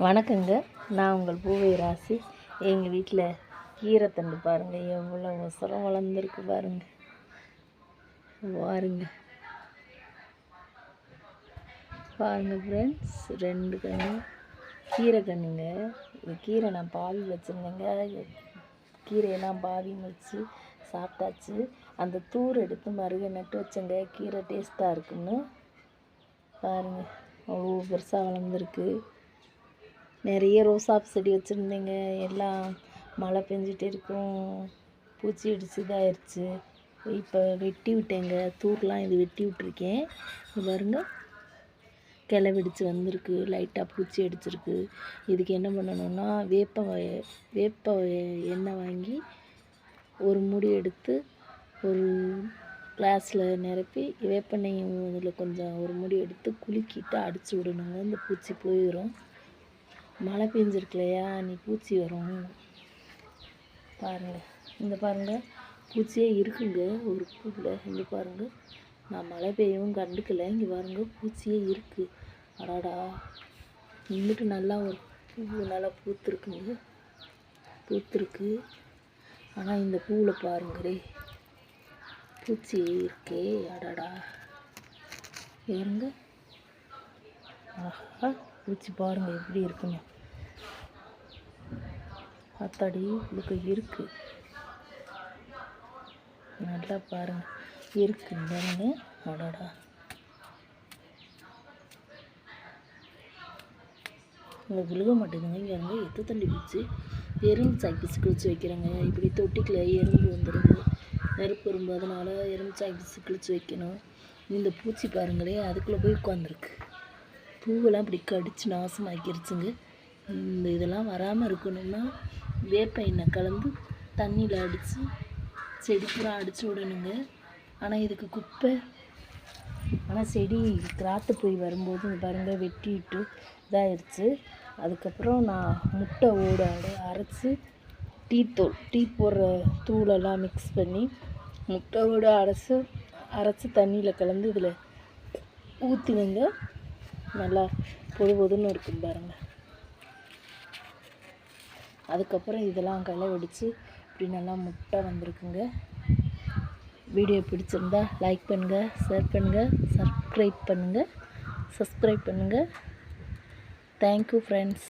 வணக்கங்க. நான் உங்கள் பூவை ராசி. எங்கள் வீட்டில் கீரைத்தண்டு பாருங்கள், எவ்வளோ உசரம் வளர்ந்துருக்கு பாருங்க. பாருங்கள் ஃப்ரெண்ட்ஸ், 2 கன்று கீரை கன்றுங்க. இது கீரை நான் பாவி வச்சுருந்தேங்க. கீரையெல்லாம் பாவி வச்சு சாப்பிட்டாச்சு. அந்த தூர் எடுத்து மறுக நட்டு வச்சேங்க. கீரை டேஸ்ட்டாக இருக்குன்னு பாருங்கள், அவ்வளோ பெருசாக வளர்ந்துருக்கு. நிறைய ரோசாப் செடி வச்சுருந்தேங்க. எல்லாம் மழை பெஞ்சிட்டு இருக்கும், பூச்சி அடிச்சு இதாகிடுச்சு. இப்போ வெட்டி விட்டேங்க. தூர்லாம் இது வெட்டி விட்ருக்கேன். இது பாருங்க, கிளை வெடிச்சு வந்திருக்கு. லைட்டாக பூச்சி அடிச்சிருக்கு. இதுக்கு என்ன பண்ணணும்னா, வேப்ப எண்ணெய் வாங்கி ஒரு மூடி எடுத்து ஒரு கிளாஸில் நிரப்பி வேப்பெண்ணெயும் இதில் கொஞ்சம் ஒரு மூடி எடுத்து குலுக்கிட்டு அடித்து விடணுங்க. இந்த பூச்சி போயிடும். மழை பெஞ்சிருக்கு இல்லையா, நீ பூச்சி வரும் பாருங்கள். இந்த பாருங்கள், பூச்சியே இருக்குங்க ஒரு பூவில். இங்கே பாருங்கள், நான் மழை பெய்யவும் கண்டுக்கலை. இங்கே பாருங்கள், பூச்சியே இருக்குது. அடாடா, இங்கிட்டு நல்லா ஒரு பூ நல்லா பூத்துருக்கு. ஆனால் இந்த பூவில் பாருங்களே, பூச்சி இருக்கே. அடாடா, ஏங்க, ஆஹா, பூச்சி பாருங்கள் எப்படி இருக்குன்னு. அத்தாடி, இதுக்கு இருக்குது. நல்லா பாருங்கள், இருக்குங்க. அடாடா, இங்கே விழுக மாட்டேங்குதுங்க. இங்கே வந்து எத்து தண்டி பிடிச்சி எறும்பு சாக்கி கிழிச்சு வைக்கிறேங்க. இப்படி தொட்டிக்கில் எறும்பு வந்துடுது, நெருப்பு எறும்பு. அதனால் எறும்பு சாக்கி கிழிச்சு வைக்கணும். இந்த பூச்சி பாருங்களே, அதுக்குள்ளே போய் உட்காந்துருக்கு. பூவெல்லாம் இப்படி கடிச்சு நாசமாக்கிருச்சுங்க. இந்த இதெல்லாம் வராமல் இருக்கணும்னா வேப்ப எண்ணெய் கலந்து தண்ணியில் அடித்து செடி பூரா அடித்து விடணுங்க. ஆனால் இதுக்கு குப்பை. ஆனால் செடி கிராத்து போய் வரும்போது பாருங்கள் வெட்டிட்டு இதாகிடுச்சு. அதுக்கப்புறம் நான் முட்டை ஓட அரைச்சி டீ போடுற தூளெல்லாம் மிக்ஸ் பண்ணி முட்டை ஓட அரைச்சி தண்ணியில் கலந்து இதில் ஊற்றினுங்க. நல்லா பொதுன்னு இருக்கும் பாருங்கள். அதுக்கப்புறம் இதெல்லாம் களை வெடித்து இப்படி நல்லா முட்டை வந்திருக்குங்க. வீடியோ பிடிச்சிருந்தா லைக் பண்ணுங்கள், ஷேர் பண்ணுங்கள், சப்ஸ்கிரைப் பண்ணுங்கள். Thank you friends.